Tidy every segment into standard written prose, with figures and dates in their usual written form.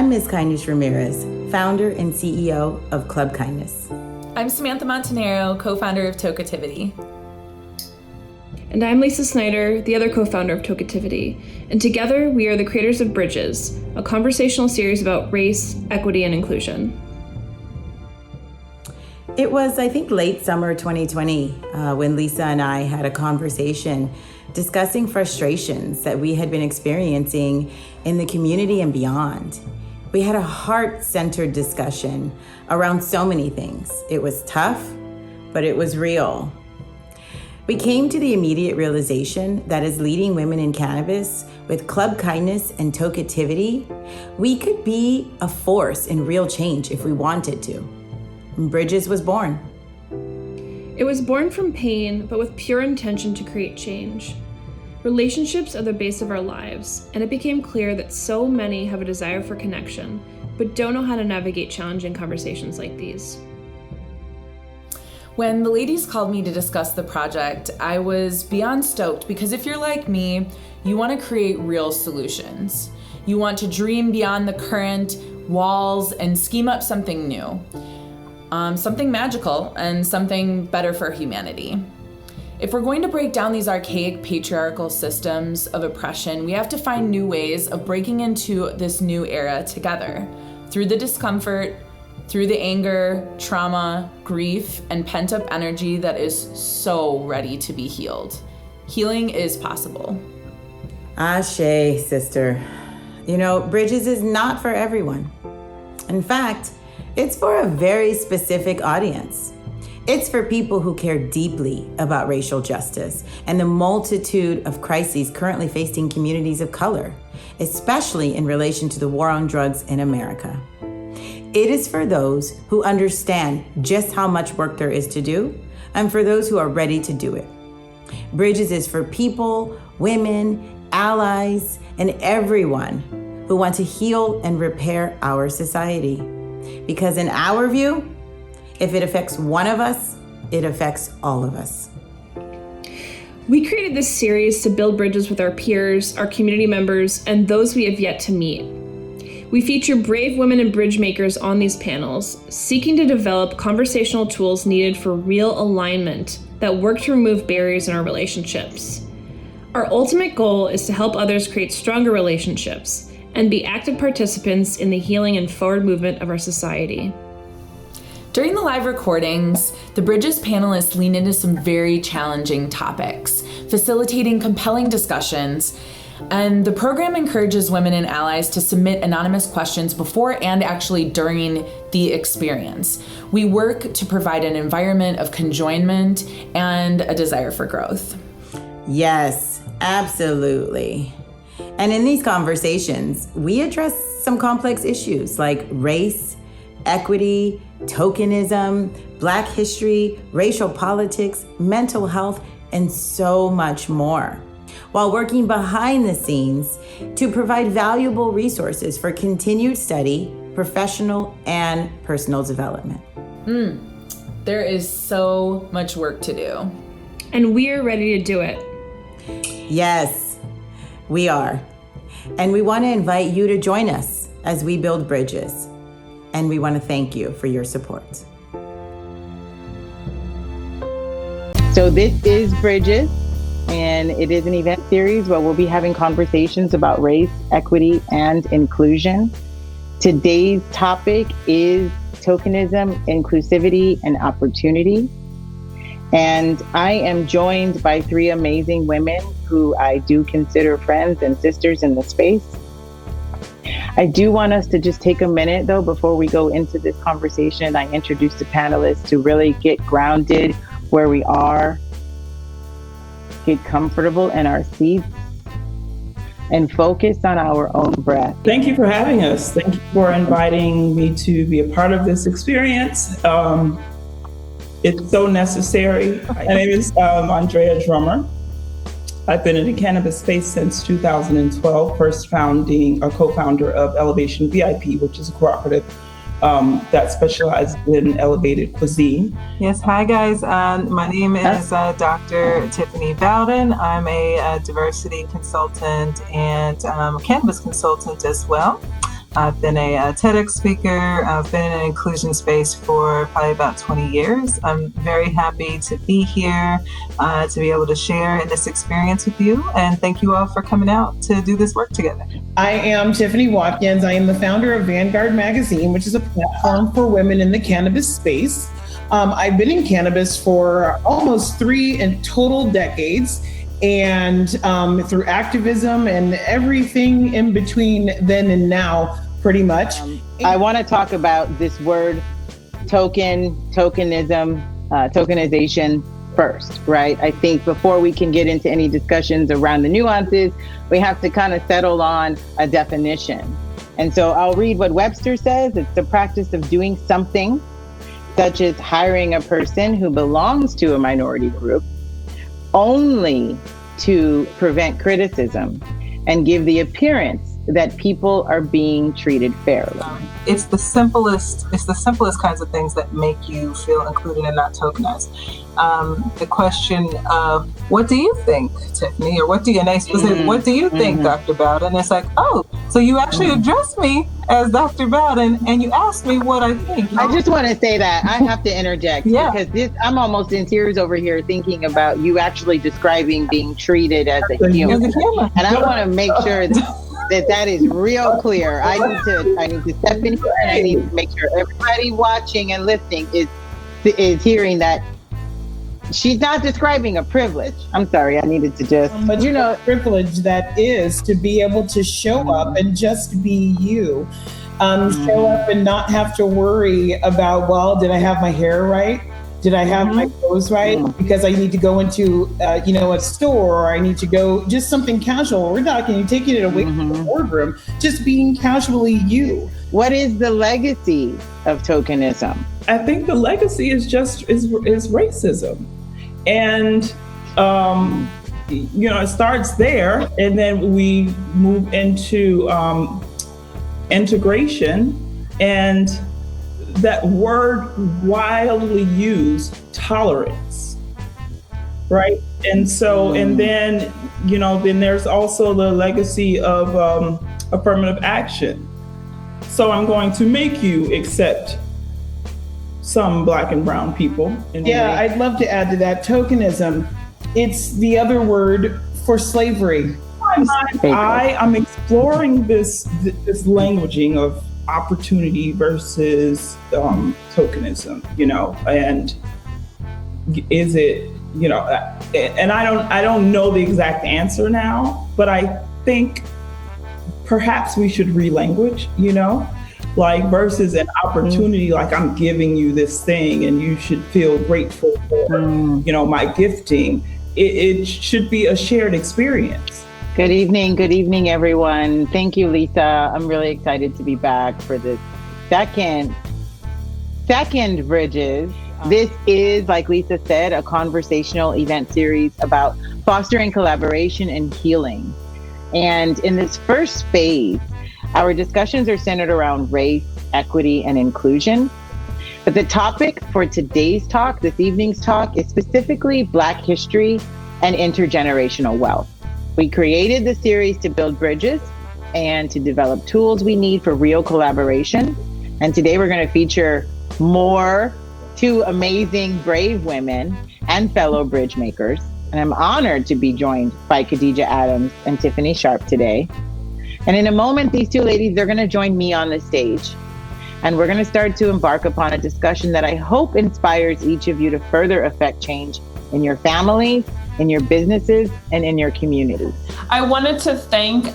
I'm Ms. Ramirez, founder and CEO of Club Kindness. I'm Samantha Montanero, co-founder of Toketivity. And I'm Lisa Snyder, the other co-founder of Toketivity. And together, we are the creators of Bridges, a conversational series about race, equity, and inclusion. It was, I think, late summer 2020 when Lisa and I had a conversation discussing frustrations that we had been experiencing in the community and beyond. We had a heart-centered discussion around so many things. It was tough, but it was real. We came to the immediate realization that as leading women in cannabis with Club Kindness and Toketivity, we could be a force in real change if we wanted to. Bridges was born. It was born from pain, but with pure intention to create change. Relationships are the base of our lives, and it became clear that so many have a desire for connection, but don't know how to navigate challenging conversations like these. When the ladies called me to discuss the project, I was beyond stoked because if you're like me, you want to create real solutions. You want to dream beyond the current walls and scheme up something new. Something magical and something better for humanity. If we're going to break down these archaic patriarchal systems of oppression, we have to find new ways of breaking into this new era together, through the discomfort, through the anger, trauma, grief, and pent-up energy that is so ready to be healed. Healing is possible. Ashe, sister. You know, Bridges is not for everyone. In fact, it's for a very specific audience. It's for people who care deeply about racial justice and the multitude of crises currently facing communities of color, especially in relation to the war on drugs in America. It is for those who understand just how much work there is to do and for those who are ready to do it. Bridges is for people, women, allies, and everyone who want to heal and repair our society. Because in our view, if it affects one of us, it affects all of us. We created this series to build bridges with our peers, our community members, and those we have yet to meet. We feature brave women and bridge makers on these panels, seeking to develop conversational tools needed for real alignment that work to remove barriers in our relationships. Our ultimate goal is to help others create stronger relationships and be active participants in the healing and forward movement of our society. During the live recordings, the Bridges panelists lean into some very challenging topics, facilitating compelling discussions, and the program encourages women and allies to submit anonymous questions before and actually during the experience. We work to provide an environment of conjoinment and a desire for growth. Yes, absolutely. And in these conversations, we address some complex issues like race, equity, tokenism, Black history, racial politics, mental health, and so much more, while working behind the scenes to provide valuable resources for continued study, professional, and personal development. There is so much work to do. And we are ready to do it. Yes, we are. And we want to invite you to join us as we build bridges. And we want to thank you for your support. So this is Bridges, and it is an event series where we'll be having conversations about race, equity, and inclusion. Today's topic is tokenism, inclusivity, and opportunity. And I am joined by three amazing women who I do consider friends and sisters in the space. I do want us to just take a minute, though, before we go into this conversation. I introduce the panelists to really get grounded where we are, get comfortable in our seats, and focus on our own breath. Thank you for having us. Thank you for inviting me to be a part of this experience. It's so necessary. My name is Andrea Drummer. I've been in the cannabis space since 2012, first co-founder of Elevation VIP, which is a cooperative that specializes in elevated cuisine. Yes, hi guys. My name is Dr. Tiffany Bowden. I'm a diversity consultant and cannabis consultant as well. I've been a TEDx speaker. I've been in an inclusion space for probably about 20 years. I'm very happy to be here, to be able to share in this experience with you. And thank you all for coming out to do this work together. I am Tiffany Watkins. I am the founder of Vanguard Magazine, which is a platform for women in the cannabis space. I've been in cannabis for almost 3 in total decades. And through activism and everything in between then and now, pretty much. I want to talk about this word tokenization first, right? I think before we can get into any discussions around the nuances, we have to kind of settle on a definition. And so I'll read what Webster says. It's the practice of doing something, such as hiring a person who belongs to a minority group, only to prevent criticism and give the appearance that people are being treated fairly. It's the simplest kinds of things that make you feel included and not tokenized. The question of, what do you think, Tiffany? Or what do you, what do you think, Dr. Bowden? It's like, oh, so you actually addressed me as Dr. Bowden and you asked me what I think. I just want to say that I have to interject because I'm almost in tears over here thinking about you actually describing being treated as a human. And I want to make sure that is real clear. I need to step in here and I need to make sure everybody watching and listening is hearing that she's not describing a privilege. I'm sorry, I needed to just, but privilege that is to be able to show up and just be you. Show up and not have to worry about, well, did I have my hair right? Did I have my clothes right? Because I need to go into, a store, or I need to go just something casual. We're talking, you're taking it away from the boardroom, just being casually you. What is the legacy of tokenism? I think the legacy is racism. And, it starts there, and then we move into integration, and that word widely used, tolerance, right? And so, and then, then there's also the legacy of affirmative action. So I'm going to make you accept some Black and brown people. I'd love to add to that. Tokenism, it's the other word for slavery. I'm exploring this languaging of opportunity versus tokenism, and is it, and I don't know the exact answer now, but I think perhaps we should relanguage, like versus an opportunity, like I'm giving you this thing and you should feel grateful for, my gifting. It should be a shared experience. Good evening, everyone. Thank you, Lisa. I'm really excited to be back for this second Bridges. This is, like Lisa said, a conversational event series about fostering collaboration and healing. And in this first phase, our discussions are centered around race, equity, and inclusion. But the topic for today's talk, this evening's talk, is specifically Black history and intergenerational wealth. We created the series to build bridges and to develop tools we need for real collaboration. And today we're going to feature two amazing, brave women and fellow bridge makers. And I'm honored to be joined by Khadija Adams and Tiffany Sharp today. And in a moment, these two ladies, they're going to join me on the stage. And we're going to start to embark upon a discussion that I hope inspires each of you to further affect change in your families, in your businesses, and in your communities. I wanted to thank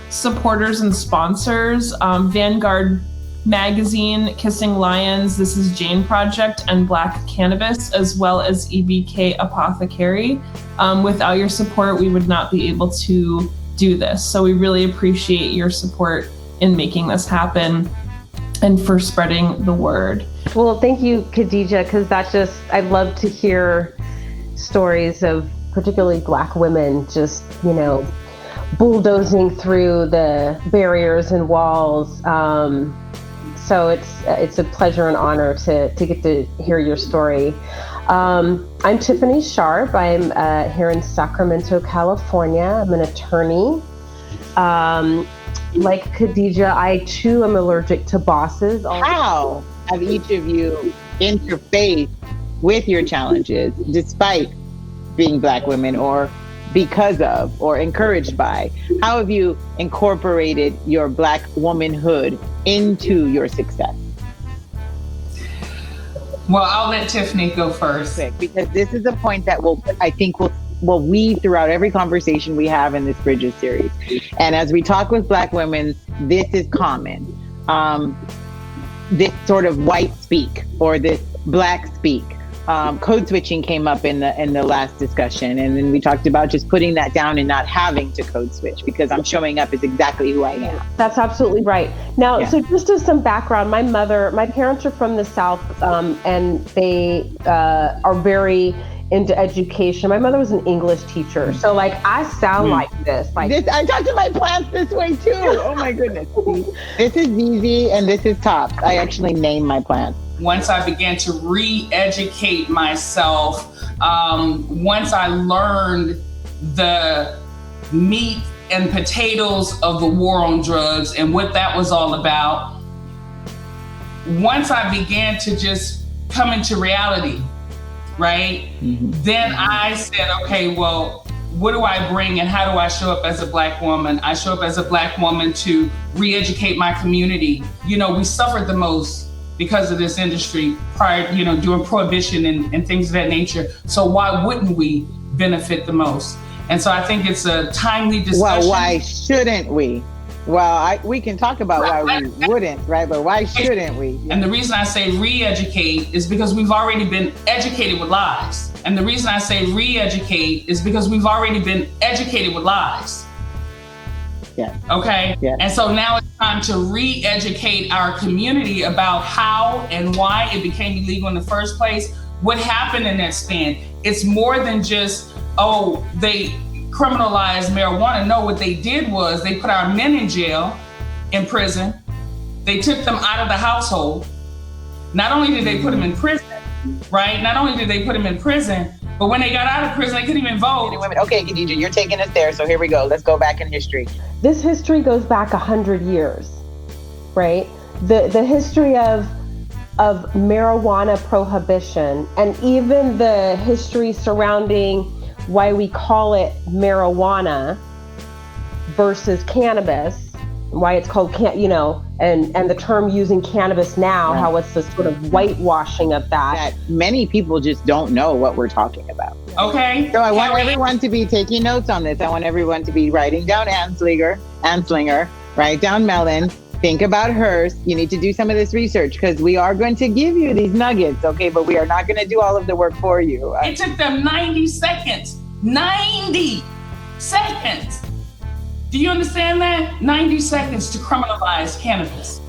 supporters and sponsors, Vanguard Magazine, Kissing Lions, This Is Jane Project, and Black Cannabis, as well as EBK Apothecary. Without your support, we would not be able to do this. So we really appreciate your support in making this happen and for spreading the word. Well, thank you, Khadija, because I love to hear stories of particularly Black women just, bulldozing through the barriers and walls. So it's a pleasure and honor to get to hear your story. I'm Tiffany Sharp. I'm here in Sacramento, California. I'm an attorney. like Khadija, I too am allergic to bosses. How have each of you interfaced with your challenges despite being Black women, or because of, or encouraged by? How have you incorporated your Black womanhood into your success? Well, I'll let Tiffany go first. Because this is a point that will weave throughout every conversation we have in this Bridges series. And as we talk with Black women, this is common. This sort of white speak or this Black speak. Code switching came up in the last discussion, and then we talked about just putting that down and not having to code switch because I'm showing up as exactly who I am. That's absolutely right. Now, So just as some background, my parents are from the South, and they are very into education. My mother was an English teacher, so like I sound like this. Like this, I talk to my plants this way too. Oh my goodness. This is Zizi and this is Tops. I actually name my plants. Once I began to re-educate myself, once I learned the meat and potatoes of the war on drugs and what that was all about, once I began to just come into reality, right? Then I said, okay, well, what do I bring and how do I show up as a Black woman? I show up as a Black woman to re-educate my community. You know, we suffered the most because of this industry prior, during prohibition and things of that nature. So why wouldn't we benefit the most? And so I think it's a timely discussion. Well, why shouldn't we? Well, we can talk about why we wouldn't, right? But why shouldn't we? And the reason I say re-educate is because we've already been educated with lies. And the reason I say re-educate is because we've already been educated with lies. Yeah. Okay. Yeah. And so now it's time to re-educate our community about how and why it became illegal in the first place. What happened in that span? It's more than just, they criminalized marijuana. No, what they did was they put our men in jail, in prison. They took them out of the household. Not only did they put them in prison, right? Not only did they put them in prison, but when they got out of prison, they couldn't even vote. Okay, Khadija, you're taking us there. So here we go. Let's go back in history. This history goes back 100 years, right? The history of marijuana prohibition, and even the history surrounding why we call it marijuana versus cannabis, why it's called and the term using cannabis now, how it's the sort of whitewashing of that. Many people just don't know what we're talking about. Okay. So I want everyone to be taking notes on this. I want everyone to be writing down Anslinger, write down Mellon, think about Hearst. You need to do some of this research because we are going to give you these nuggets, okay? But we are not going to do all of the work for you. It took them 90 seconds. 90 seconds. Do you understand that? 90 seconds to criminalize cannabis.